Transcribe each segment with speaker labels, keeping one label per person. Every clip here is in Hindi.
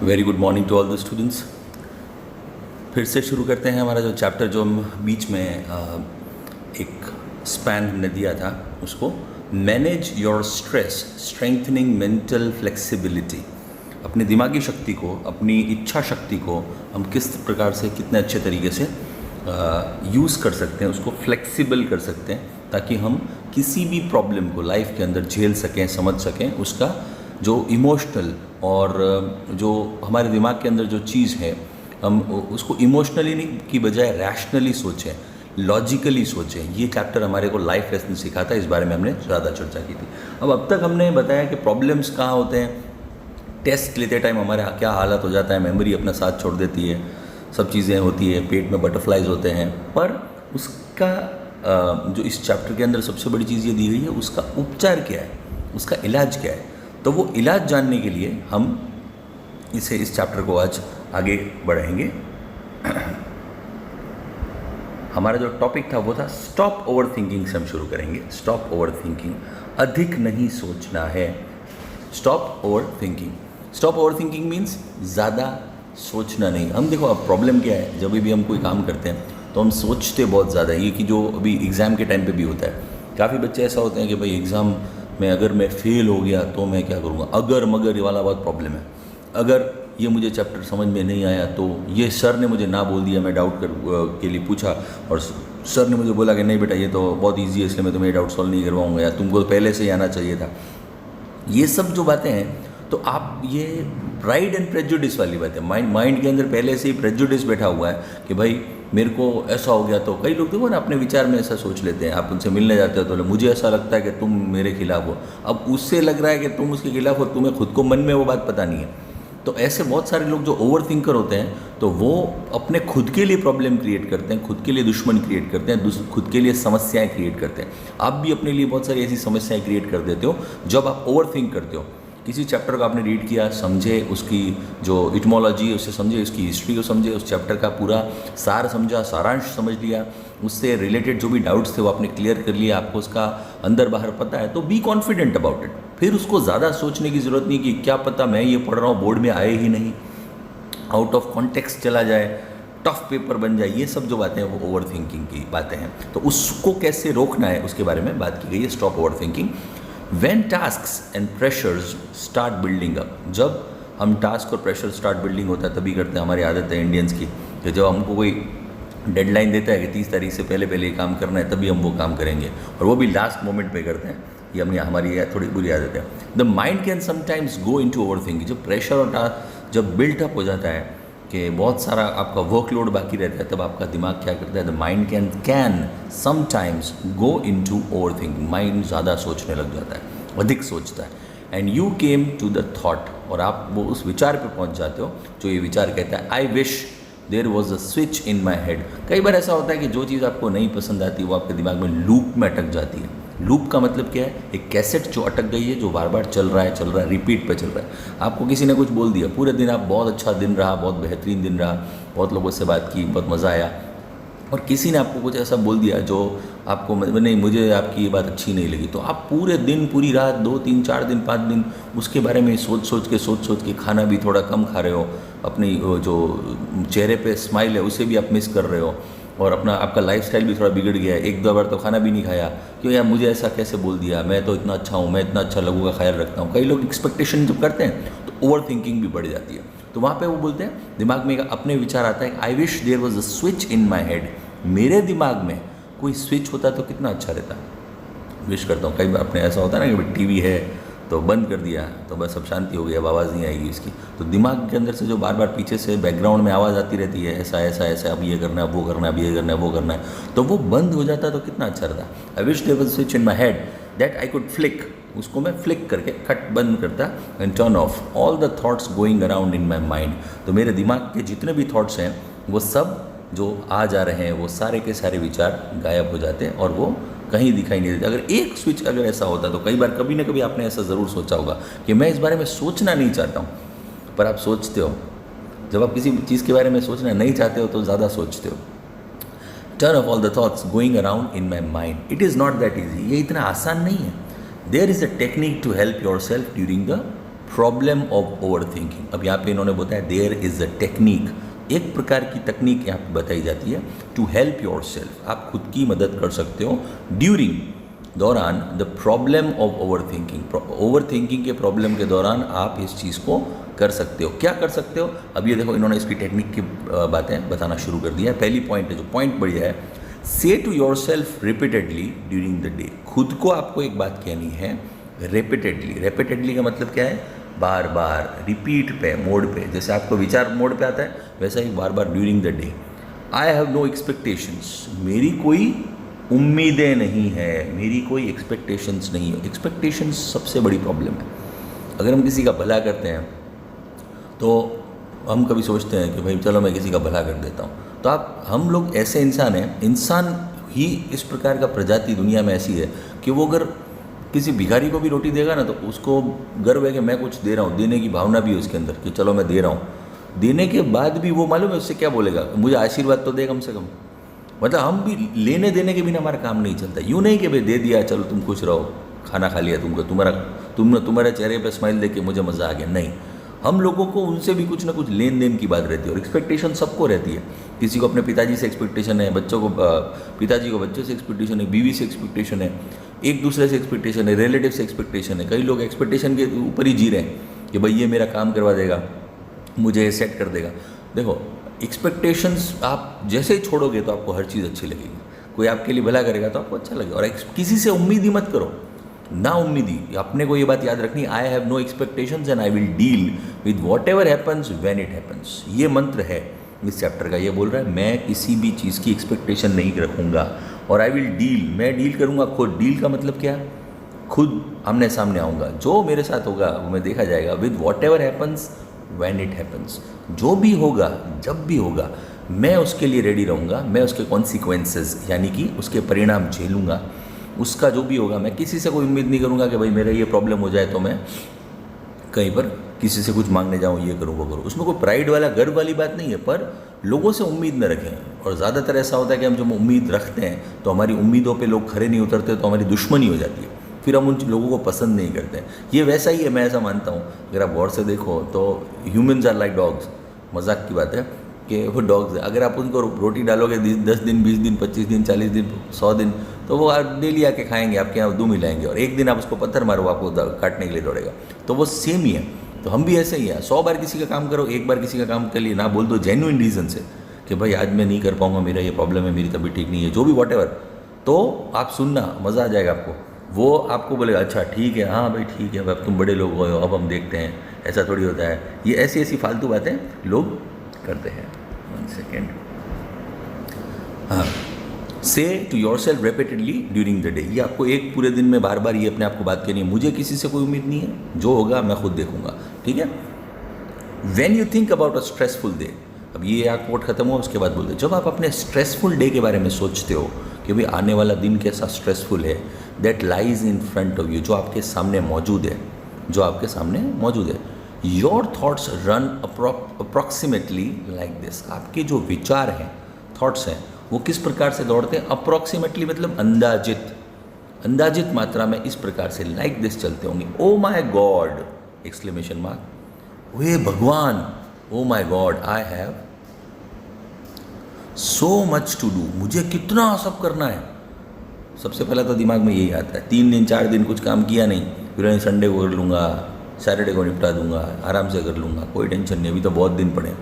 Speaker 1: Very good morning to all the students. फिर से शुरू करते हैं हमारा जो चैप्टर जो हम बीच में एक स्पैन हमने दिया था, उसको manage your stress strengthening mental flexibility. अपनी दिमागी शक्ति को, अपनी इच्छा शक्ति को हम किस प्रकार से कितने अच्छे तरीके से यूज़ कर सकते हैं, उसको फ्लेक्सिबल कर सकते हैं ताकि हम किसी भी प्रॉब्लम को लाइफ के अंदर झेल सकें, समझ सकें। उसका जो इमोशनल और जो हमारे दिमाग के अंदर जो चीज़ है, हम उसको इमोशनली नहीं की बजाय रैशनली सोचें, लॉजिकली सोचें। ये चैप्टर हमारे को लाइफ लेसन सिखाता है, इस बारे में हमने ज़्यादा चर्चा की थी। अब तक हमने बताया कि प्रॉब्लम्स कहाँ होते हैं। टेस्ट लेते टाइम हमारे क्या हालत हो जाता है, मेमोरी अपना साथ छोड़ देती है, सब चीज़ें होती है, पेट में बटरफ्लाइज होते हैं। पर उसका जो इस चैप्टर के अंदर सबसे बड़ी चीज़ ये दी गई है, उसका उपचार क्या है, उसका इलाज क्या है। तो वो इलाज जानने के लिए हम इस चैप्टर को आज आगे बढ़ाएंगे। हमारा जो टॉपिक था वो था स्टॉप ओवर थिंकिंग से हम शुरू करेंगे। स्टॉप ओवर थिंकिंग, अधिक नहीं सोचना है। Stop over thinking, stop over thinking means ज़्यादा सोचना नहीं। हम देखो अब प्रॉब्लम क्या है, जब भी हम कोई काम करते हैं तो हम सोचते बहुत ज़्यादा। ये कि जो अभी एग्ज़ाम के टाइम पे भी होता है, काफ़ी बच्चे ऐसा होते हैं कि भाई एग्ज़ाम में अगर मैं फ़ेल हो गया तो मैं क्या करूँगा, अगर मगर ये वाला बहुत प्रॉब्लम है। अगर ये मुझे चैप्टर समझ में नहीं आया तो ये सर ने मुझे ना बोल दिया, मैं डाउट के लिए पूछा और सर ने मुझे बोला कि नहीं बेटा ये तो बहुत ईजी है, इसलिए मैं तुम्हें डाउट सॉल्व नहीं करवाऊँगा, या तुमको पहले से ही आना चाहिए था। ये सब जो बातें हैं, तो आप ये प्राइड एंड प्रेजुडिस वाली बात है। माइंड के अंदर पहले से ही प्रेजुडिस बैठा हुआ है कि भाई मेरे को ऐसा हो गया। तो कई लोग देखो ना अपने विचार में ऐसा सोच लेते हैं। आप उनसे मिलने जाते हो तो मुझे ऐसा लगता है कि तुम मेरे खिलाफ हो। अब उससे लग रहा है कि तुम उसके खिलाफ हो, तुम्हें खुद को मन में वो बात पता नहीं है। तो ऐसे बहुत सारे लोग जो ओवर थिंकर होते हैं, तो वो अपने खुद के लिए प्रॉब्लम क्रिएट करते हैं, खुद के लिए दुश्मन क्रिएट करते हैं, खुद के लिए समस्याएं क्रिएट करते हैं। आप भी अपने लिए बहुत सारी ऐसी समस्याएं क्रिएट कर देते हो जब आप ओवर थिंक करते हो। किसी चैप्टर को आपने रीड किया, समझे उसकी जो इटमोलॉजी है उसे समझे, उसकी हिस्ट्री को समझे, उस चैप्टर का पूरा सार समझा, सारांश समझ लिया, उससे रिलेटेड जो भी डाउट्स थे वो आपने क्लियर कर लिया, आपको उसका अंदर बाहर पता है, तो बी कॉन्फिडेंट अबाउट इट। फिर उसको ज़्यादा सोचने की ज़रूरत नहीं कि क्या पता मैं ये पढ़ रहा हूँ बोर्ड में आए ही नहीं, आउट ऑफ कॉन्टेक्स्ट चला जाए, टफ पेपर बन जाए। ये सब जो बातें हैं वो ओवर थिंकिंग की बातें हैं। तो उसको कैसे रोकना है उसके बारे में बात की गई है। Stop over thinking. When tasks and pressures start building up, जब हम टास्क और प्रेशर स्टार्ट बिल्डिंग होता है तभी करते हैं। हमारी आदत है इंडियंस की कि जब हमको कोई डेडलाइन देता है कि 30 तारीख से पहले पहले ये काम करना है, तभी हम वो काम करेंगे, और वो भी लास्ट मोमेंट पे करते हैं। ये हमारी थोड़ी बुरी आदत है। The mind can sometimes go into over thinking. जब प्रेशर और टास्क जब बिल्टअप हो जाता है कि बहुत सारा आपका वर्कलोड बाकी रहता है, तब आपका दिमाग क्या करता है, the mind can sometimes go into over thinking. Mind ज़्यादा सोचने लग जाता है, अधिक सोचता है। And you came to the thought, और आप वो उस विचार पे पहुंच जाते हो जो ये विचार कहता है, I wish there was a switch in my head. कई बार ऐसा होता है कि जो चीज़ आपको नहीं पसंद आती वो आपके दिमाग में लूप में अटक जाती है। लूप का मतलब क्या है, एक कैसेट जो अटक गई है, जो बार बार चल रहा है, रिपीट पे चल रहा है। आपको किसी ने कुछ बोल दिया, पूरे दिन आप बहुत अच्छा दिन रहा, बहुत बेहतरीन दिन रहा, बहुत लोगों से बात की, बहुत मज़ा आया, और किसी ने आपको कुछ ऐसा बोल दिया जो आपको नहीं, मुझे आपकी ये बात अच्छी नहीं लगी, तो आप पूरे दिन, पूरी रात, 2 3 4 दिन 5 दिन उसके बारे में सोच सोच के खाना भी थोड़ा कम खा रहे हो, अपनी जो चेहरे पे स्माइल है उसे भी आप मिस कर रहे हो, और आपका लाइफस्टाइल भी थोड़ा बिगड़ गया है। 1-2 बार तो खाना भी नहीं खाया, क्यों यार मुझे ऐसा कैसे बोल दिया, मैं तो इतना अच्छा हूँ, मैं इतना अच्छा लोगों का ख्याल रखता हूँ। कई लोग एक्सपेक्टेशन जब करते हैं तो ओवर थिंकिंग भी बढ़ जाती है। तो वहाँ पे वो बोलते हैं, दिमाग में अपने विचार आता है, I wish there was a switch in my head. मेरे दिमाग में कोई स्विच होता तो कितना अच्छा रहता। विश करता हूँ। कई बार अपने ऐसा होता है ना कि टीवी है तो बंद कर दिया तो बस अब शांति हो गई, अब आवाज़ नहीं आएगी इसकी। तो दिमाग के अंदर से जो बार बार पीछे से बैकग्राउंड में आवाज़ आती रहती है, ऐसा ऐसा ऐसा, अब ये करना है, वो करना है, अब ये करना है, वो करना है, तो वो बंद हो जाता तो कितना अच्छा रहता। I wish there was a switch in my head that I could flick, उसको मैं फ्लिक करके कट बंद करता and turn off all the thoughts going around in my mind. तो मेरे दिमाग के जितने भी थॉट्स हैं वो सब जो आ जा रहे हैं, वो सारे के सारे विचार गायब हो जाते हैं और वो कहीं दिखाई नहीं देते। अगर एक स्विच अगर ऐसा होता, तो कई बार कभी ना कभी आपने ऐसा ज़रूर सोचा होगा कि मैं इस बारे में सोचना नहीं चाहता हूँ, पर आप सोचते हो। जब आप किसी चीज़ के बारे में सोचना नहीं चाहते हो तो ज़्यादा सोचते हो। Turn off all the thoughts going around in my mind. It is not that easy, ये इतना आसान नहीं है। There is a technique to help yourself during the problem of over thinking. अब यहाँ पे इन्होंने बताया देयर इज़ अ टेक्निक, एक प्रकार की तकनीक यहाँ पे बताई जाती है टू हेल्प योर सेल्फ, आप खुद की मदद कर सकते हो ड्यूरिंग, दौरान, the problem of over thinking, over thinking के प्रॉब्लम के दौरान आप इस चीज़ को कर सकते हो। क्या कर सकते हो? अब ये देखो इन्होंने इसकी टेक्निक की बातें बताना शुरू कर दिया है। पहली पॉइंट है, जो पॉइंट बढ़िया है, say to yourself repeatedly during the day, खुद को आपको एक बात कहनी है रिपीटेडली। रिपीटेडली का मतलब क्या है? बार बार, रिपीट पे, मोड पे, जैसे आपको विचार मोड पे आता है वैसा ही बार बार during the day. I have no expectations, मेरी कोई उम्मीदें नहीं है, मेरी कोई एक्सपेक्टेशंस नहीं है। एक्सपेक्टेशंस सबसे बड़ी प्रॉब्लम है। अगर हम किसी का भला करते हैं तो हम कभी सोचते हैं कि भाई चलो मैं किसी का भला कर देता हूँ, तो हम लोग ऐसे इंसान हैं, इंसान ही इस प्रकार का प्रजाति दुनिया में ऐसी है कि वो अगर किसी भिखारी को भी रोटी देगा ना तो उसको गर्व है कि मैं कुछ दे रहा हूँ, देने की भावना भी है उसके अंदर कि चलो मैं दे रहा हूँ। देने के बाद भी वो मालूम है उससे क्या बोलेगा, मुझे आशीर्वाद तो दे कम से कम। मतलब हम भी लेने देने के बिना हमारा काम नहीं चलता। यूँ नहीं कि भाई दे दिया चलो तुम खुश रहो, खाना खा लिया तुमको, तुम्हारे चेहरे पे स्माइल देख के मुझे मज़ा आ गया, नहीं। हम लोगों को उनसे भी कुछ ना कुछ लेन देन की बात रहती है और एक्सपेक्टेशन सबको रहती है। किसी को अपने पिताजी से एक्सपेक्टेशन है, बच्चों को पिताजी को बच्चों से एक्सपेक्टेशन है, बीवी से एक्सपेक्टेशन है, एक दूसरे से एक्सपेक्टेशन है, रिलेटिव से एक्सपेक्टेशन है। कई लोग एक्सपेक्टेशन के ऊपर ही जी रहे हैं कि भाई ये मेरा काम करवा देगा, मुझे सेट कर देगा। देखो एक्सपेक्टेशंस आप जैसे ही छोड़ोगे तो आपको हर चीज़ अच्छी लगेगी। कोई आपके लिए भला करेगा तो आपको अच्छा लगेगा। और किसी से उम्मीद ही मत करो, ना उम्मीदी। अपने को ये बात याद रखनी, I have no expectations and I will deal with whatever happens when it happens. ये मंत्र है इस चैप्टर का। ये बोल रहा है मैं किसी भी चीज़ की एक्सपेक्टेशन नहीं रखूँगा और आई विल डील, मैं डील करूँगा खुद। डील का मतलब क्या? खुद आमने सामने आऊँगा, जो मेरे साथ होगा वो मैं देखा जाएगा। With whatever happens when it happens, जो भी होगा जब भी होगा मैं उसके लिए रेडी रहूँगा। मैं उसके कॉन्सिक्वेंसेस यानी कि उसके परिणाम झेलूँगा। उसका जो भी होगा, मैं किसी से कोई उम्मीद नहीं करूँगा कि भाई मेरा ये प्रॉब्लम हो जाए तो मैं कहीं पर किसी से कुछ मांगने जाऊँ, ये करूँ वो करूँ। उसमें कोई प्राइड वाला गर्व वाली बात नहीं है, पर लोगों से उम्मीद न रखें। और ज़्यादातर ऐसा होता है कि हम जब उम्मीद रखते हैं तो हमारी उम्मीदों पे लोग खरे नहीं उतरते तो हमारी दुश्मनी हो जाती है, फिर हम उन लोगों को पसंद नहीं करते। ये वैसा ही है, मैं ऐसा मानता हूँ। अगर आप गौर से देखो तो ह्यूमन्स आर लाइक डॉग्स। मजाक की बात है कि वो डॉग्स है। अगर आप उनको रोटी डालोगे 10 दिन, 20 दिन, 25 दिन, 40 दिन, 100 दिन, तो वो डेली आके खाएंगे, आपके यहाँ दूध मिलाएंगे। और एक दिन आप उसको पत्थर मारो, आपको काटने के लिए दौड़ेगा। तो वो सेम ही है। तो हम भी ऐसे ही हैं। 100 बार किसी का काम करो, एक बार किसी का काम के लिए ना बोल दो जेन्युइन रीज़न से कि भाई आज मैं नहीं कर पाऊँगा, मेरा ये प्रॉब्लम है, मेरी तबीयत ठीक नहीं है, जो भी वॉट एवर, तो आप सुनना, मज़ा आ जाएगा आपको। वो आपको बोलेगा अच्छा ठीक है, हाँ भाई ठीक है, अब तुम बड़े लोग हो, अब हम देखते हैं। ऐसा थोड़ी होता है। ये ऐसी ऐसी फालतू बातें लोग करते हैं। 1 सेकेंड। हाँ, say to yourself repeatedly during the day. ये आपको एक पूरे दिन में बार बार ये अपने आप को बात करनी है, मुझे किसी से कोई उम्मीद नहीं है, जो होगा मैं खुद देखूंगा। ठीक है। When you think about a stressful day, अब ये आप कोट खत्म हुआ उसके बाद बोलते, जब आप अपने स्ट्रेसफुल डे के बारे में सोचते हो कि भाई आने वाला दिन कैसा स्ट्रेसफुल है, that lies in front of you, जो आपके सामने मौजूद है, जो आपके सामने मौजूद है, your thoughts run approximately like this. आपके जो विचार हैं, थॉट्स हैं, वो किस प्रकार से दौड़ते हैं? अप्रॉक्सीमेटली मतलब अंदाजित मात्रा में इस प्रकार से लाइक दिस चलते होंगे। Oh my god! Exclamation mark. वे भगवान! Oh my god! I have so much to do. मुझे कितना सब करना है। सबसे पहला तो दिमाग में यही आता है। 3 दिन 4 दिन कुछ काम किया नहीं, फिर संडे को कर लूँगा, सैटरडे को निपटा दूंगा, आराम से कर लूँगा, कोई टेंशन नहीं, अभी तो बहुत दिन पड़े।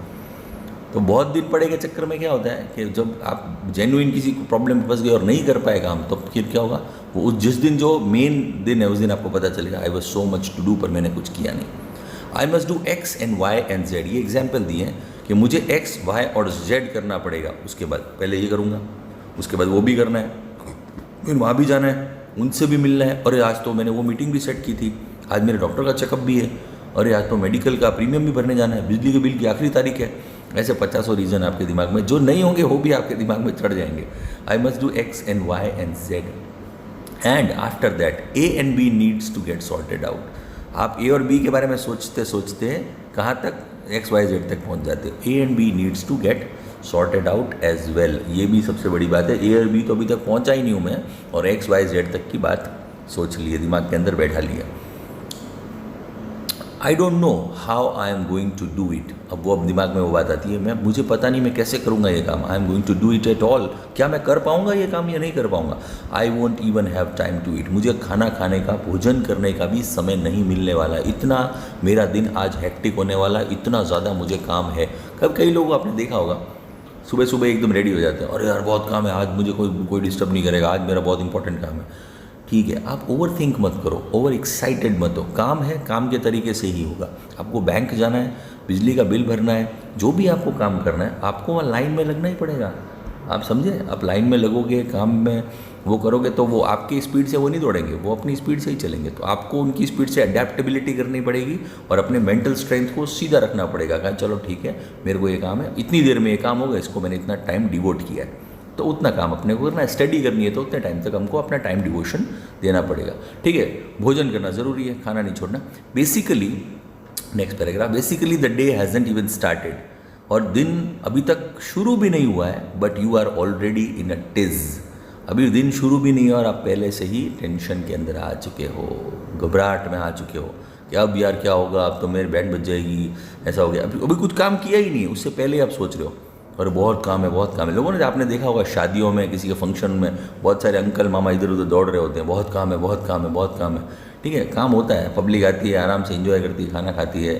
Speaker 1: तो बहुत दिन पड़े के चक्कर में क्या होता है कि जब आप जेन्युइन किसी प्रॉब्लम में फंस गए और नहीं कर पाए काम, तो फिर क्या होगा? वो जिस दिन जो मेन दिन है उस दिन आपको पता चलेगा I was so much to do, पर मैंने कुछ किया नहीं। I must do X and Y and Z. ये एग्जाम्पल दिए हैं कि मुझे एक्स, वाई और जेड करना पड़ेगा। उसके बाद पहले ये करूँगा, उसके बाद वो भी करना है, फिर वहाँ भी जाना है, उनसे भी मिलना है। और आज तो मैंने वो मीटिंग भी सेट की थी, आज मेरे डॉक्टर का चेकअप भी है, और आज तो मेडिकल का प्रीमियम भी भरने जाना है, बिजली के बिल की आखिरी तारीख है। ऐसे 50 रीज़न आपके दिमाग में जो नहीं होंगे वो भी आपके दिमाग में चढ़ जाएंगे। I must do X and Y and Z and after that A and B needs to get sorted out. आप ए और बी के बारे में सोचते सोचते कहाँ तक? एक्स वाई जेड तक पहुँच जाते हो। A and B needs to get sorted out as well. ये भी सबसे बड़ी बात है। ए और बी तो अभी तक पहुँचा ही नहीं हूँ मैं, और एक्स वाई जेड तक की बात सोच लिए, दिमाग के अंदर बैठा लिया। I don't know how I am going to do it. अब वो दिमाग में वो बात आती है, मुझे पता नहीं मैं कैसे करूँगा ये काम। I am going to do it at all, क्या मैं कर पाऊँगा ये काम या नहीं कर पाऊँगा। I won't even have time to eat, मुझे खाना खाने का, भोजन करने का भी समय नहीं मिलने वाला। इतना मेरा दिन आज हेक्टिक होने वाला, इतना ज़्यादा मुझे काम है। कब कई लोग आपने देखा होगा सुबह सुबह एकदम रेडी हो जाते हैं, अरे यार बहुत काम है आज, मुझे कोई डिस्टर्ब नहीं करेगा, आज मेरा बहुत इंपॉर्टेंट काम है। ठीक है, आप ओवर थिंक मत करो, ओवर एक्साइटेड मत हो। काम है, काम के तरीके से ही होगा। आपको बैंक जाना है, बिजली का बिल भरना है, जो भी आपको काम करना है, आपको वहाँ लाइन में लगना ही पड़ेगा। आप समझे, आप लाइन में लगोगे, काम में वो करोगे तो वो आपकी स्पीड से वो नहीं दौड़ेंगे, वो अपनी स्पीड से ही चलेंगे। तो आपको उनकी स्पीड से अडेप्टेबिलिटी करनी पड़ेगी और अपने मेंटल स्ट्रेंथ को सीधा रखना पड़ेगा। कहा चलो ठीक है, मेरे को ये काम है, इतनी देर में ये काम होगा, इसको मैंने इतना टाइम डिवोट किया है, तो उतना काम अपने को करना है। स्टडी करनी है तो उतने टाइम तक हमको अपना टाइम डिवोशन देना पड़ेगा। ठीक है, भोजन करना ज़रूरी है, खाना नहीं छोड़ना। Basically next paragraph, basically the day hasn't even started, और दिन अभी तक शुरू भी नहीं हुआ है, but you are already in a tizz. अभी दिन शुरू भी नहीं है और आप पहले से ही टेंशन के अंदर आ चुके हो, घबराहट में आ चुके हो कि अब यार क्या होगा, अब तो मेरी बैंड बज जाएगी, ऐसा हो गया। अभी कुछ काम किया ही नहीं है, उससे पहले ही आप सोच रहे हो और बहुत काम है, बहुत काम है। लोगों ने आपने देखा होगा शादियों में, किसी के फंक्शन में बहुत सारे अंकल मामा इधर उधर दौड़ रहे होते हैं, बहुत काम है, बहुत काम है, बहुत काम है। ठीक है, काम होता है, पब्लिक आती है, आराम से एंजॉय करती है, खाना खाती है,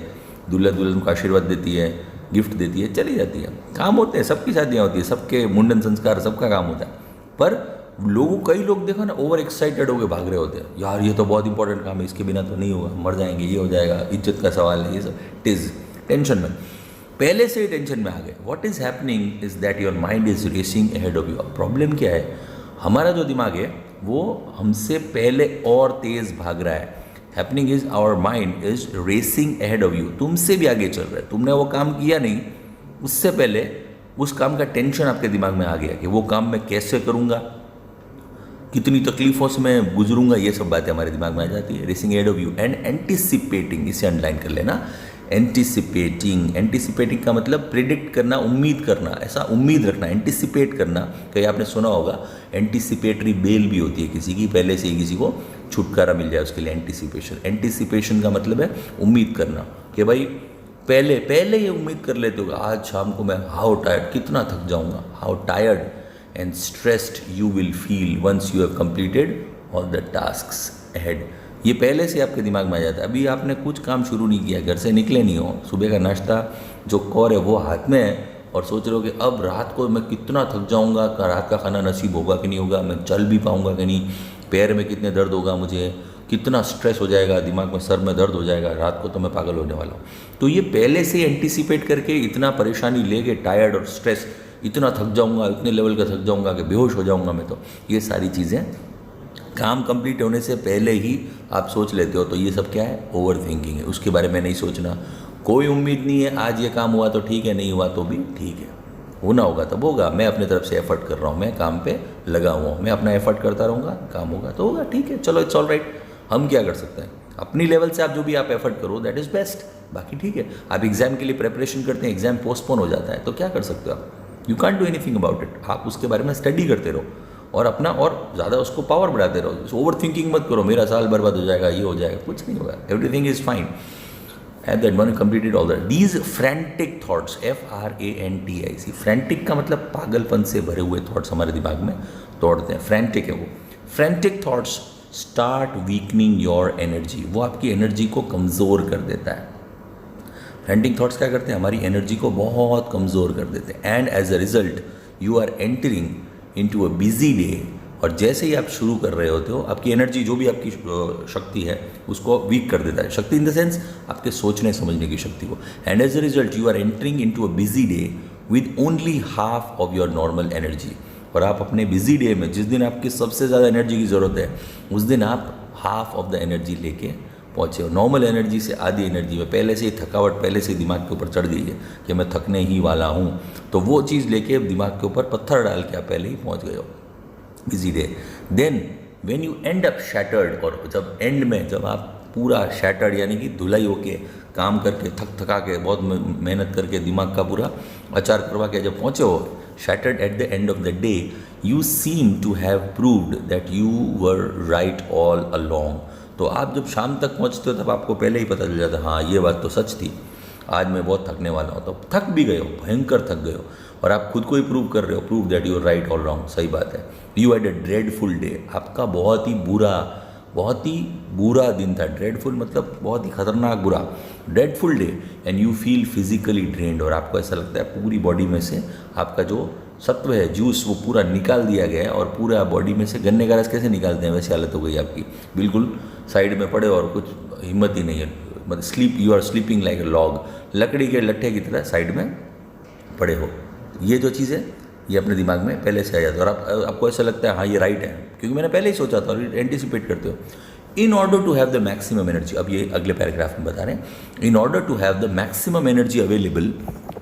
Speaker 1: दूल्हा दुल्हन को आशीर्वाद देती है, गिफ्ट देती है, चली जाती है। काम होते हैं, सबकी शादियाँ होती है, सबके मुंडन संस्कार, सबका काम होता है। पर लोगों, कई लोग देखो ना, ओवर एक्साइटेड होकर भाग रहे होते हैं, यार ये तो बहुत इंपॉर्टेंट काम है, इसके बिना तो नहीं होगा, मर जाएंगे, ये हो जाएगा, इज्जत का सवाल है, ये सब टिज, टेंशन में, पहले से ही टेंशन में आ गए। What is happening is that your mind is racing ahead of you. Problem क्या है, हमारा जो दिमाग है वो हमसे पहले और तेज़ भाग रहा है। Happening is our mind is racing ahead of you, तुमसे भी आगे चल रहा है। तुमने वो काम किया नहीं, उससे पहले उस काम का टेंशन आपके दिमाग में आ गया कि वो काम मैं कैसे करूँगा, कितनी तकलीफ़ों से मैं गुजरूंगा, ये सब बातें हमारे दिमाग में आ जाती है। Racing ahead of you and anticipating, इसे अंडरलाइन कर लेना। एंटिसिपेटिंग, एंटिसिपेटिंग का मतलब प्रिडिक्ट करना, उम्मीद करना, ऐसा उम्मीद रखना, एंटिसिपेट करना। कहीं आपने सुना होगा एंटिसिपेटरी बेल भी होती है किसी की, पहले से ही किसी को छुटकारा मिल जाए, उसके लिए एंटिसिपेशन। एंटिसिपेशन का मतलब है उम्मीद करना कि भाई पहले ये उम्मीद कर लेते हो आज शाम को मैं हाउ टायर्ड, कितना थक जाऊंगा, how tired and stressed you will feel once you have completed all the tasks ahead. ये पहले से आपके दिमाग में आ जाता है। अभी आपने कुछ काम शुरू नहीं किया, घर से निकले नहीं हो, सुबह का नाश्ता जो कौर है वो हाथ में है और सोच रहे हो कि अब रात को मैं कितना थक जाऊंगा, रात का खाना नसीब होगा कि नहीं होगा, मैं चल भी पाऊंगा कि नहीं, पैर में कितने दर्द होगा, मुझे कितना स्ट्रेस हो जाएगा, दिमाग में, सर में दर्द हो जाएगा, रात को तो मैं पागल होने वाला हूँ। तो ये पहले से एंटिसिपेट करके इतना परेशानी लेके, टायर्ड और स्ट्रेस, इतना थक जाऊँगा, इतने लेवल का थक जाऊँगा कि बेहोश हो जाऊँगा मैं, तो ये सारी चीज़ें काम कंप्लीट होने से पहले ही आप सोच लेते हो। तो ये सब क्या है, ओवर थिंकिंग है। उसके बारे में नहीं सोचना, कोई उम्मीद नहीं है, आज ये काम हुआ तो ठीक है, नहीं हुआ तो भी ठीक है, होना होगा तब होगा, मैं अपने तरफ से एफर्ट कर रहा हूँ, मैं काम पे लगा हुआ हूँ, मैं अपना एफर्ट करता रहूँगा, काम होगा तो होगा, ठीक है, चलो इट्स ऑल राइट। हम क्या कर सकते हैं, अपनी लेवल से आप जो भी आप एफर्ट करो दैट इज़ बेस्ट, बाकी ठीक है। आप एग्ज़ाम के लिए प्रिपरेशन करते हैं, एग्ज़ाम पोस्टपोन हो जाता है, तो क्या कर सकते हो आप, you can't do anything about it. आप उसके बारे में स्टडी करते रहो और अपना और ज़्यादा उसको पावर बढ़ाते रहो। ओवर थिंकिंग मत करो, मेरा साल बर्बाद हो जाएगा, ये हो जाएगा, कुछ नहीं होगा, everything is fine. At that one completed all that these frantic thoughts, FRANTIC, frantic का मतलब पागलपन से भरे हुए थॉट्स हमारे दिमाग में दौड़ते हैं, फ्रैंटिक है वो। Frantic thoughts start weakening your energy, वो आपकी एनर्जी को कमज़ोर कर देता है। फ्रैंटिक थॉट्स क्या करते हैं, हमारी एनर्जी को बहुत कमज़ोर कर देते हैं। And as a result you are entering into a busy day, और जैसे ही आप शुरू कर रहे होते हो, आपकी एनर्जी, जो भी आपकी शक्ति है, उसको वीक कर देता है। शक्ति इन द सेंस आपके सोचने समझने की शक्ति को। And as a result you are entering into a busy day with only half of your normal energy, और आप अपने बिजी डे में, जिस दिन आपकी सबसे ज़्यादा एनर्जी की ज़रूरत है, उस दिन आप हाफ ऑफ द एनर्जी लेके पहुँचे हो। नॉर्मल एनर्जी से आधी एनर्जी में पहले से ही थकावट पहले से दिमाग के ऊपर चढ़ गई है कि मैं थकने ही वाला हूँ, तो वो चीज़ लेके दिमाग के ऊपर पत्थर डाल के आप पहले ही पहुँच गए हो busy day. Then when you end up shattered, और जब एंड में, जब आप पूरा शैटर्ड यानी कि धुलाई होके, काम करके, थका के, बहुत मेहनत करके, दिमाग का पूरा अचार करवा के जब पहुँचे हो, shattered at the end of the day, you seem to have proved that you were right all along, तो आप जब शाम तक पहुँचते हो तब आपको पहले ही पता चल जाता है हाँ ये बात तो सच थी, आज मैं बहुत थकने वाला हूँ। तो थक भी गए हो, भयंकर थक गए हो, और आप खुद को ही प्रूव कर रहे हो, prove that you are right all wrong, सही बात है। You had a dreadful day, आपका बहुत ही बुरा दिन था। ड्रेडफुल मतलब बहुत ही खतरनाक बुरा, dreadful day, and you feel physically drained, और आपको ऐसा लगता है पूरी बॉडी में से आपका जो सत्व है, जूस, वो पूरा निकाल दिया गया है, और पूरा बॉडी में से गन्ने का रस कैसे निकालते हैं वैसी हालत हो गई आपकी, बिल्कुल साइड में पड़े और कुछ हिम्मत ही नहीं है, मतलब sleep, you are sleeping like a log, लकड़ी के लट्ठे की तरह साइड में पड़े हो। ये जो चीज़ है ये अपने दिमाग में पहले से आ जाता है, और आपको ऐसा लगता है हाँ ये राइट है, क्योंकि मैंने पहले ही सोचा था, और एंटिसिपेट करते हो। In order to have the maximum energy, अब ये अगले पैराग्राफ में बता रहे हैं, in order to have the maximum energy available,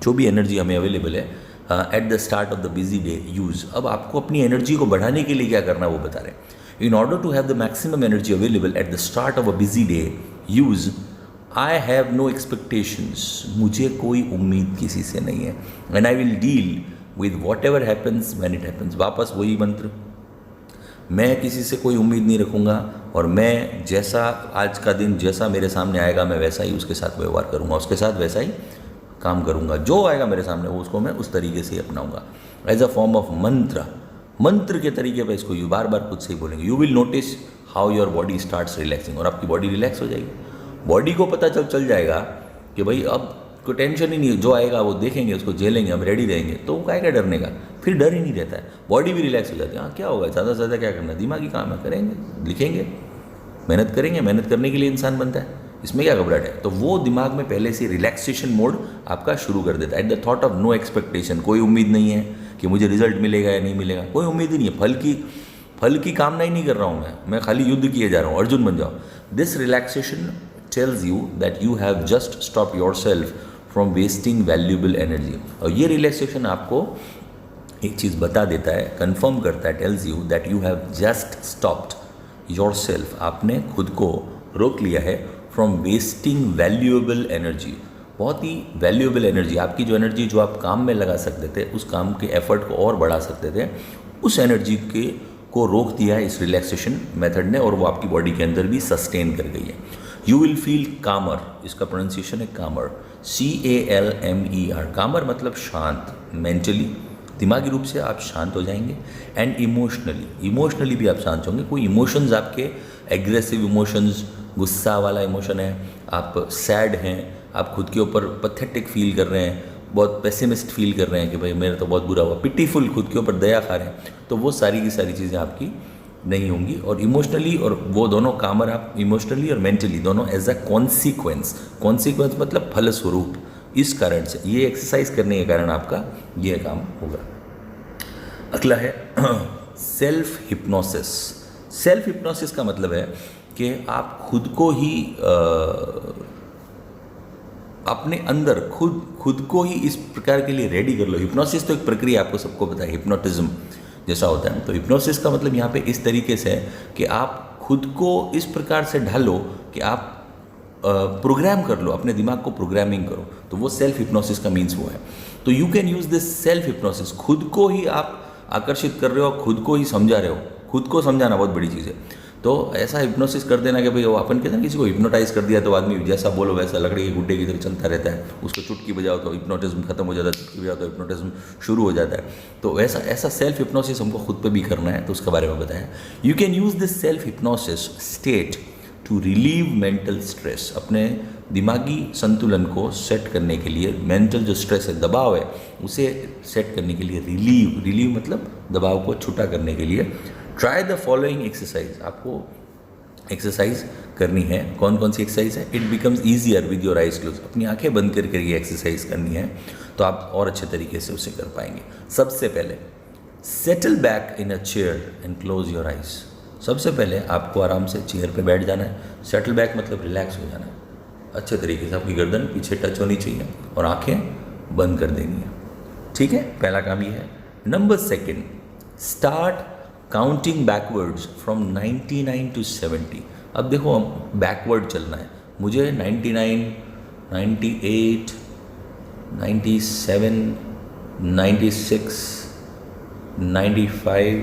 Speaker 1: जो भी एनर्जी हमें अवेलेबल है at the start of the busy day use, अब आपको अपनी एनर्जी को बढ़ाने के लिए क्या करना है वो बता रहे हैं। In order to have the maximum energy available at the start of a busy day use, I have no expectations, मुझे कोई उम्मीद किसी से नहीं है, and I will deal with whatever happens when it happens, वापस वही मंत्र, मैं किसी से कोई उम्मीद नहीं रखूँगा, और मैं जैसा आज का दिन जैसा मेरे सामने आएगा मैं वैसा ही उसके साथ व्यवहार करूँगा, उसके साथ वैसा ही काम करूँगा, जो आएगा मेरे सामने वो उसको मैं उस तरीके से ही अपनाऊँगा, एज अ फॉर्म ऑफ मंत्र के तरीके पर इसको यू बार बार खुद से ही बोलेंगे। You will notice how your body starts relaxing, और आपकी बॉडी रिलैक्स हो जाएगी। बॉडी को पता चल जाएगा कि भाई अब कोई टेंशन ही नहीं है, जो आएगा वो देखेंगे, उसको झेलेंगे, हम रेडी रहेंगे, तो वो क्या डरने का, फिर डर ही नहीं रहता है, बॉडी भी रिलैक्स हो जाती है। हाँ क्या होगा, ज़्यादा से ज़्यादा क्या करना, दिमागी काम है, करेंगे, लिखेंगे, मेहनत करेंगे, मेहनत करने के लिए इंसान बनता है, इसमें क्या घबराहट है। तो वो दिमाग में पहले से रिलैक्सेशन मोड आपका शुरू कर देता है। At the thought of no expectation, कोई उम्मीद नहीं है कि मुझे रिजल्ट मिलेगा या नहीं मिलेगा, कोई उम्मीद ही नहीं है, फल की कामना ही नहीं कर रहा हूँ मैं खाली युद्ध किए जा रहा हूँ, अर्जुन बन जाओ। This relaxation tells you that you have just stopped yourself from wasting valuable energy, और ये रिलैक्सेशन आपको एक चीज़ बता देता है, कंफर्म करता है, tells you that you have just stopped yourself, आपने खुद को रोक लिया है from wasting valuable energy, बहुत ही वैल्यूएबल एनर्जी, आपकी जो एनर्जी जो आप काम में लगा सकते थे, उस काम के एफर्ट को और बढ़ा सकते थे, उस एनर्जी को रोक दिया है इस रिलैक्सेशन मेथड ने, और वो आपकी बॉडी के अंदर भी सस्टेन कर गई है। यू विल फील कामर, इसका प्रोनाउंसिएशन है कामर, CALMER, कामर मतलब शांत, मेंटली दिमागी रूप से आप शांत हो जाएंगे, एंड इमोशनली भी आप शांत होंगे। कोई इमोशंस आपके एग्रेसिव इमोशंस, गुस्सा वाला इमोशन है, आप सैड हैं, आप खुद के ऊपर पैथेटिक फील कर रहे हैं, बहुत पेसिमिस्ट फील कर रहे हैं कि भाई मेरा तो बहुत बुरा हुआ, पिटीफुल, खुद के ऊपर दया खा रहे हैं, तो वो सारी की सारी चीज़ें आपकी नहीं होंगी। और इमोशनली, और वो दोनों कामर आप इमोशनली और मेंटली दोनों एज अ कॉन्सिक्वेंस मतलब फलस्वरूप, इस कारण से ये एक्सरसाइज करने के कारण आपका ये काम होगा। अगला है सेल्फ हिप्नोसिस। सेल्फ हिप्नोसिस का मतलब है कि आप खुद को ही अपने अंदर खुद को ही इस प्रकार के लिए रेडी कर लो। हिप्नोसिस तो एक प्रक्रिया, आपको सबको पता है, हिप्नोटिज्म जैसा होता है। तो हिप्नोसिस का मतलब यहाँ पे इस तरीके से है कि आप खुद को इस प्रकार से ढालो कि आप प्रोग्राम कर लो, अपने दिमाग को प्रोग्रामिंग करो, तो वो सेल्फ हिप्नोसिस का मीन्स वो है। तो you can use this self hypnosis, खुद को ही आप आकर्षित कर रहे हो, खुद को ही समझा रहे हो। खुद को समझाना बहुत बड़ी चीज़ है। तो ऐसा हिप्नोसिस कर देना कि भाई वो अपन कहते हैं किसी को हिप्नोटाइज कर दिया तो आदमी जैसा बोलो वैसा लकड़ी के गुड्डे की तरह चलता रहता है, उसको चुटकी बजाओ तो हिप्नोटिज्म खत्म हो जाता है, चुटकी बजाओ तो हिप्नोटिज्म शुरू हो जाता है। तो ऐसा सेल्फ हिप्नोसिस हमको खुद पे भी करना है, तो उसके बारे में बताया। You can use this self hypnosis state to relieve mental stress, अपने दिमागी संतुलन को सेट करने के लिए, मेंटल जो स्ट्रेस है, दबाव है, उसे सेट करने के लिए रिलीव मतलब दबाव को छुटा करने के लिए ट्राई द फॉलोइंग एक्सरसाइज। आपको एक्सरसाइज करनी है। कौन कौन सी एक्सरसाइज है? It becomes easier with your eyes close. अपनी आंखें बंद करके ये एक्सरसाइज करनी है तो आप और अच्छे तरीके से उसे कर पाएंगे। सबसे पहले settle back in a chair and close your eyes. सबसे पहले आपको आराम से चेयर पे बैठ जाना है। सेटल बैक मतलब रिलैक्स हो जाना है, अच्छे तरीके से आपकी गर्दन पीछे टच होनी चाहिए और आंखें बंद कर देनी है। ठीक है, पहला काम ये है। Number second, start counting backwards from 99 to 70। अब देखो बैकवर्ड चलना है मुझे। 99, 98, 97, 96, 95,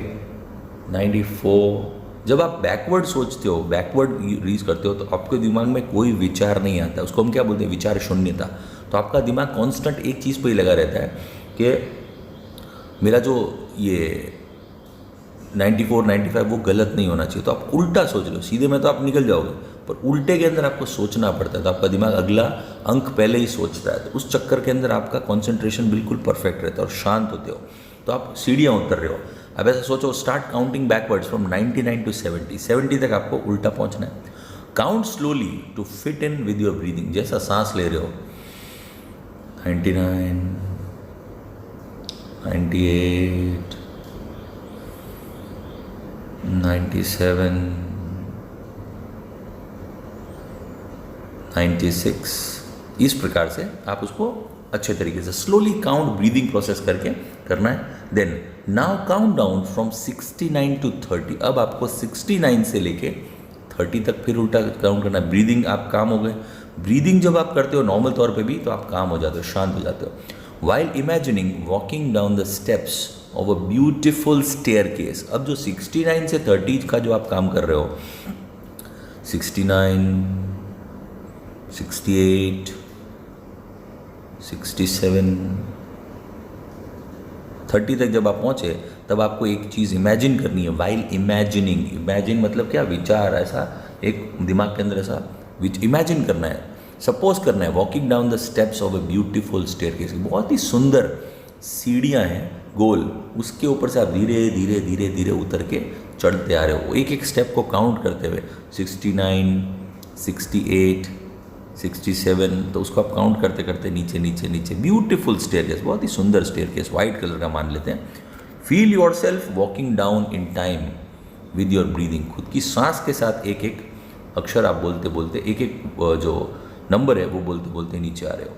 Speaker 1: 94, जब आप बैकवर्ड सोचते हो, बैकवर्ड रीच करते हो, तो आपके दिमाग में कोई विचार नहीं आता, उसको हम क्या बोलते हैं, विचार शून्यता। तो आपका दिमाग कांस्टेंट एक चीज़ पे ही लगा रहता है कि मेरा जो ये 94 95 वो गलत नहीं होना चाहिए। तो आप उल्टा सोच रहे हो, सीधे में तो आप निकल जाओगे, पर उल्टे के अंदर आपको सोचना पड़ता है, तो आपका दिमाग अगला अंक पहले ही सोचता है, तो उस चक्कर के अंदर आपका कंसंट्रेशन बिल्कुल परफेक्ट रहता है और शांत होते हो। तो आप सीढ़ियाँ उतर रहे हो। अब ऐसा सोचो, start counting backwards from 99 to 70, 70 तक आपको उल्टा पहुँचना है। Count slowly to fit in with your breathing, जैसा सांस ले रहे हो, 99, 98, 97, 96, इस प्रकार से आप उसको अच्छे तरीके से स्लोली काउंट ब्रीदिंग प्रोसेस करके करना है। Then now count down from 69 to 30। अब आपको 69 से लेके 30 तक फिर उल्टा काउंट करना है। ब्रीदिंग आप काम हो गए। ब्रीदिंग जब आप करते हो नॉर्मल तौर पे भी, तो आप काम हो जाते हो, शांत हो जाते हो। While imagining walking down the steps of a beautiful staircase. अब जो 69 से 30 का जो आप काम कर रहे हो, 69, 68, 67, 30 तक जब आप पहुँचे, तब आपको एक चीज़ इमेजिन करनी है। वाइल इमेजिनिंग, इमेजिन मतलब क्या, विचार, ऐसा एक दिमाग के अंदर ऐसा इमेजिन करना है, सपोज करना है। Walking down the steps of a beautiful staircase, बहुत ही सुंदर सीढ़ियाँ हैं गोल, उसके ऊपर से आप धीरे धीरे धीरे धीरे उतर के चढ़ते आ रहे हो, एक एक स्टेप को काउंट करते हुए। 69, 68, 67, तो उसको आप काउंट करते करते नीचे नीचे नीचे, ब्यूटीफुल स्टेयरकेस, बहुत ही सुंदर स्टेयरकेस, वाइट कलर का मान लेते हैं। Feel your self walking down in time with your breathing. खुद की सांस के साथ एक एक अक्षर आप बोलते बोलते, एक एक जो नंबर है वो बोलते बोलते नीचे आ रहे हो,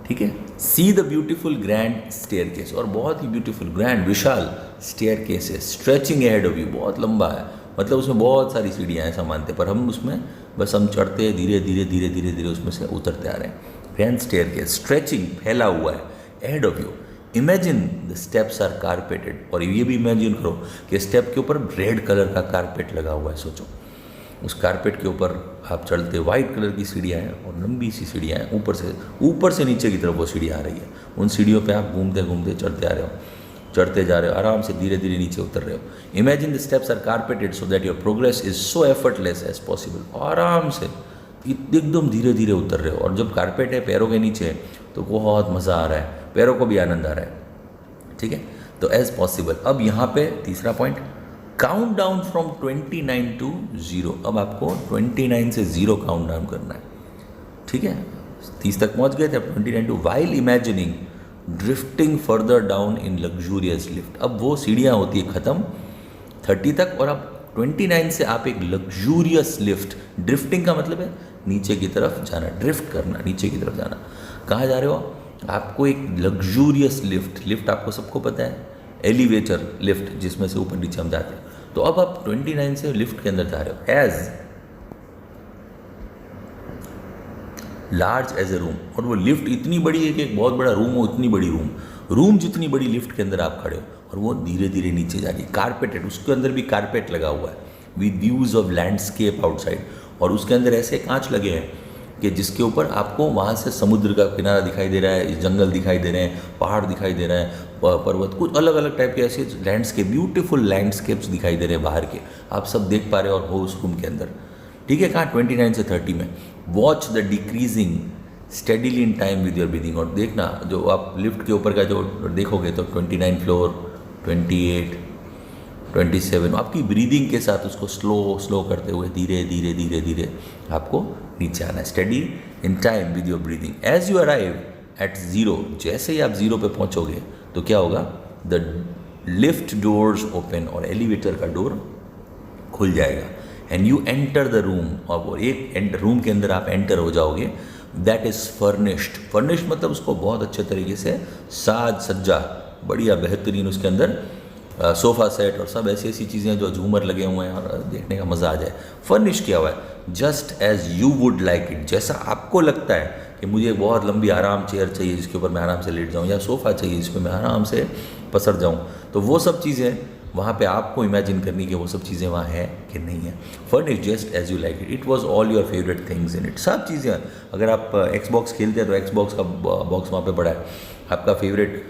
Speaker 1: ठीक है। See the beautiful grand staircase, और बहुत ही ब्यूटीफुल ग्रैंड विशाल स्टेयरकेस है, स्ट्रेचिंग हेड ऑफ यू, बहुत लंबा है, मतलब उसमें बहुत सारी सीढ़ियाँ हैं, ऐसा मानते, पर हम उसमें बस हम चढ़ते हैं, धीरे धीरे धीरे धीरे धीरे उसमें से उतरते आ रहे हैं। ग्रैंड स्टेयरकेस, स्ट्रेचिंग, फैला हुआ है, head of you. Imagine the steps are carpeted, और ये भी इमेजिन करो कि स्टेप के ऊपर रेड कलर का कारपेट लगा हुआ है। सोचो उस कारपेट के ऊपर आप चलते, वाइट कलर की सीढ़ियाँ हैं और लंबी सी सीढ़ियाँ हैं, ऊपर से नीचे की तरफ वो सीढ़ियाँ आ रही है। उन सीढ़ियों पे आप घूमते घूमते चढ़ते आ रहे हो, चढ़ते जा रहे हो, आराम से धीरे धीरे नीचे उतर रहे हो। Imagine the steps are carpeted so that your progress is so effortless as possible. आराम से एकदम धीरे धीरे उतर रहे हो, और जब कारपेट है पैरों के नीचे तो बहुत मज़ा आ रहा है, पैरों को भी आनंद आ रहा है, ठीक है। तो एज पॉसिबल। अब यहाँ पे तीसरा point, count down from 29 to 0। अब आपको 29 से 0 काउंट डाउन करना है, ठीक है। 30 तक पहुँच गए थे, अब 29 to, while imagining drifting further down in luxurious lift. अब वो सीढ़ियाँ होती है ख़त्म 30 तक, और अब 29 से आप एक लग्जूरियस लिफ्ट, ड्रिफ्टिंग का मतलब है नीचे की तरफ जाना, ड्रिफ्ट करना, नीचे की तरफ जाना। कहाँ जा रहे हो आपको एक लग्जूरियस लिफ्ट, लिफ्ट आपको सबको पता है, एलिवेटर लिफ्ट, जिसमें से ऊपर नीचे हम जाते हैं। तो अब आप 29 से लिफ्ट के अंदर जा रहे हो, as large as a room, और वो लिफ्ट इतनी बड़ी है कि एक बहुत बड़ा रूम हो, इतनी बड़ी रूम जितनी बड़ी लिफ्ट के अंदर आप खड़े हो, और वो धीरे धीरे नीचे जा रही है, कारपेटेड, उसके अंदर भी कारपेट लगा हुआ है, with views of landscape outside, और उसके अंदर ऐसे कांच लगे हैं कि जिसके ऊपर आपको वहाँ से समुद्र का किनारा दिखाई दे रहा है, जंगल दिखाई दे रहे हैं, पहाड़ दिखाई दे रहे हैं, पर्वत, कुछ अलग अलग टाइप के ऐसे लैंडस्केप, ब्यूटीफुल लैंडस्केप्स दिखाई दे रहे हैं बाहर के, आप सब देख पा रहे हो और हो उस रूम के अंदर, ठीक है। कहाँ 29 से 30 में। Watch the decreasing steadily in time with your breathing, और देखना जो आप लिफ्ट के ऊपर का जो देखोगे तो 29 फ्लोर, 28, 27, आपकी ब्रीदिंग के साथ उसको स्लो करते हुए धीरे धीरे धीरे धीरे आपको नीचे आना है, steady in time with your breathing. As you arrive at 0, जैसे ही आप 0 पे पहुंचोगे तो क्या होगा, द लिफ्ट डोर्स ओपन, और एलिवेटर का डोर खुल जाएगा, and you enter the room, और वो एक रूम के अंदर आप एंटर हो जाओगे, दैट इज़ फर्निश्ड। फर्निश्ड मतलब उसको बहुत अच्छे तरीके से साज सज्जा, बढ़िया बेहतरीन, उसके अंदर सोफ़ा सेट और सब ऐसी ऐसी चीज़ें जो झूमर लगे हुए हैं और देखने का मज़ा आ जाए। फर्निश किया हुआ है, just as you would like it, जैसा आपको लगता है कि मुझे बहुत लंबी आराम चेयर चाहिए जिसके ऊपर मैं आराम से लेट जाऊँ, या सोफ़ा चाहिए जिस पर मैं आराम से पसर जाऊँ, तो वो सब चीज़ें वहाँ पे आपको इमेजिन करनी कि वो सब चीज़ें वहाँ है कि नहीं है। Fun is just as you like it, it was all your favourite things in it. सब चीज़ें, अगर आप एक्सबॉक्स खेलते हैं तो एक्सबॉक्स का बॉक्स वहाँ पे पड़ा है, आपका फेवरेट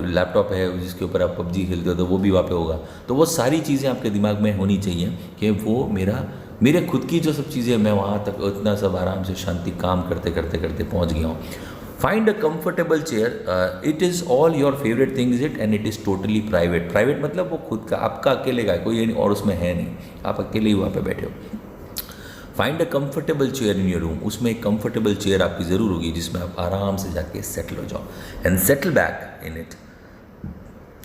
Speaker 1: लैपटॉप है जिसके ऊपर आप पबजी खेलते हो तो वो भी वहाँ पे होगा। तो वो सारी चीज़ें आपके दिमाग में होनी चाहिए कि वो मेरे खुद की जो सब चीज़ें, मैं वहाँ तक इतना सब आराम से शांति काम करते करते करते पहुँच गया हूँ। Find a comfortable chair, it is all your favourite things it and it is totally private. Private मतलब वो खुद का, आपका अकेले का, कोई और उसमें है नहीं, आप अकेले ही वहाँ पे बैठे हो। Find a comfortable chair in your room, उसमें एक कंफर्टेबल चेयर आपकी ज़रूर होगी जिसमें आप आराम से जाके सेटल हो जाओ। And settle back in it,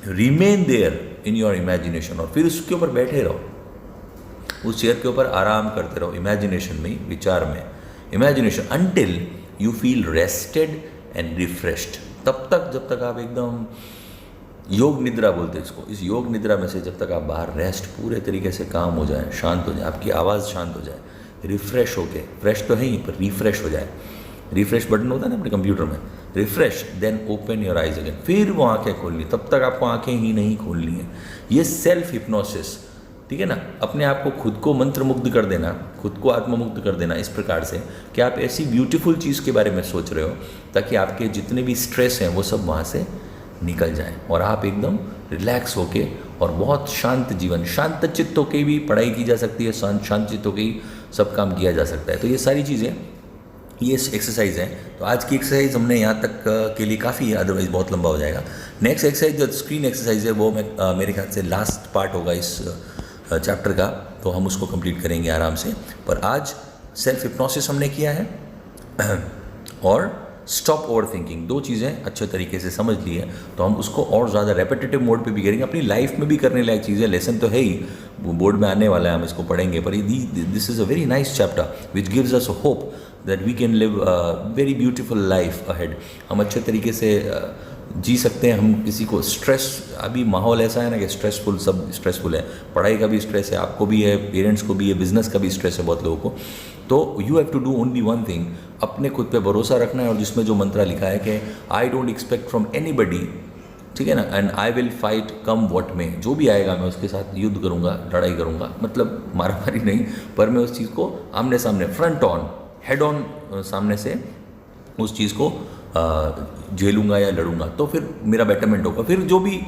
Speaker 1: remain there in your imagination, और फिर उसके ऊपर बैठे रहो, उस चेयर के ऊपर आराम करते रहो, इमेजिनेशन में, विचार में, imagination, until you feel rested and refreshed. तब तक जब तक आप एकदम, योग निद्रा बोलते हैं इसको, इस योग निद्रा में से जब तक आप बाहर रेस्ट पूरे तरीके से काम हो जाए, शांत हो जाए, आपकी आवाज़ शांत हो जाए, रिफ्रेश हो के, फ्रेश तो है ही पर रिफ्रेश हो जाए, रिफ्रेश बटन होता है ना अपने कंप्यूटर में, refresh, then open your eyes again, फिर वो आंखें खोलनी। तब तक आपको आंखें ही नहीं खोलनी है। ये सेल्फ हिप्नोसिस, ठीक है ना, अपने आप को खुद को मंत्र मुग्ध कर देना, खुद को आत्ममुग्ध कर देना इस प्रकार से कि आप ऐसी ब्यूटीफुल चीज़ के बारे में सोच रहे हो ताकि आपके जितने भी स्ट्रेस हैं वो सब वहाँ से निकल जाएं और आप एकदम रिलैक्स होके और बहुत शांत जीवन, शांत चित्त होके भी पढ़ाई की जा सकती है, शांत चित्त होके ही सब काम किया जा सकता है। तो ये सारी चीज़ें, ये एक्सरसाइज हैं। तो आज की एक्सरसाइज हमने यहाँ तक के लिए काफ़ी है, अदरवाइज बहुत लंबा हो जाएगा। नेक्स्ट एक्सरसाइज जो स्क्रीन एक्सरसाइज है वो मैं मेरे ख्याल से लास्ट पार्ट होगा इस चैप्टर का, तो हम उसको कंप्लीट करेंगे आराम से। पर आज सेल्फ हिप्नोसिस हमने किया है और स्टॉप ओवर थिंकिंग, दो चीज़ें अच्छे तरीके से समझ ली है, तो हम उसको और ज़्यादा रेपिटेटिव मोड पे भी करेंगे, अपनी लाइफ में भी करने लायक चीज़ें। लेसन तो है ही, बोर्ड में आने वाला है, हम इसको पढ़ेंगे, पर this is a very nice chapter which gives us hope that we can live very beautiful life ahead. हम अच्छे तरीके से जी सकते हैं। हम किसी को स्ट्रेस, अभी माहौल ऐसा है ना कि स्ट्रेसफुल, सब स्ट्रेसफुल है, पढ़ाई का भी स्ट्रेस है, आपको भी है, पेरेंट्स को भी है, बिजनेस का भी स्ट्रेस है बहुत लोगों को। तो you have to do only one thing, अपने खुद पे भरोसा रखना है, और जिसमें जो मंत्रा लिखा है कि I don't expect from anybody, ठीक है ना, and I will fight come what में, जो भी आएगा मैं उसके साथ युद्ध करूँगा, लड़ाई करूँगा, मतलब मारामारी नहीं, पर मैं उस चीज़ को आमने सामने, फ्रंट ऑन, हेड ऑन, सामने से उस चीज़ को झेलूंगा या लड़ूंगा, तो फिर मेरा बेटरमेंट होगा, फिर जो भी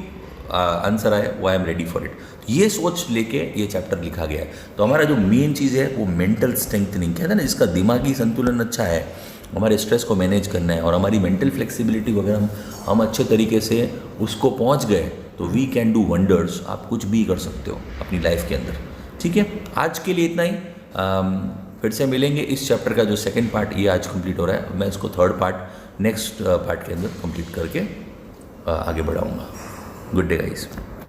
Speaker 1: आंसर आए वो I am ready for it. ये सोच लेके ये चैप्टर लिखा गया है। तो हमारा जो मेन चीज़ है वो मेंटल स्ट्रेंथनिंग, कहते हैं ना, जिसका दिमागी संतुलन अच्छा है, हमारे स्ट्रेस को मैनेज करना है और हमारी मेंटल फ्लेक्सिबिलिटी वगैरह हम अच्छे तरीके से उसको पहुंच गए तो वी कैन डू वंडर्स। आप कुछ भी कर सकते हो अपनी लाइफ के अंदर। ठीक है, आज के लिए इतना ही। फिर से मिलेंगे। इस चैप्टर का जो सेकंड पार्ट ये आज कंप्लीट हो रहा है, मैं इसको थर्ड पार्ट नेक्स्ट पार्ट के अंदर कंप्लीट करके आगे बढ़ाऊंगा। Good day guys.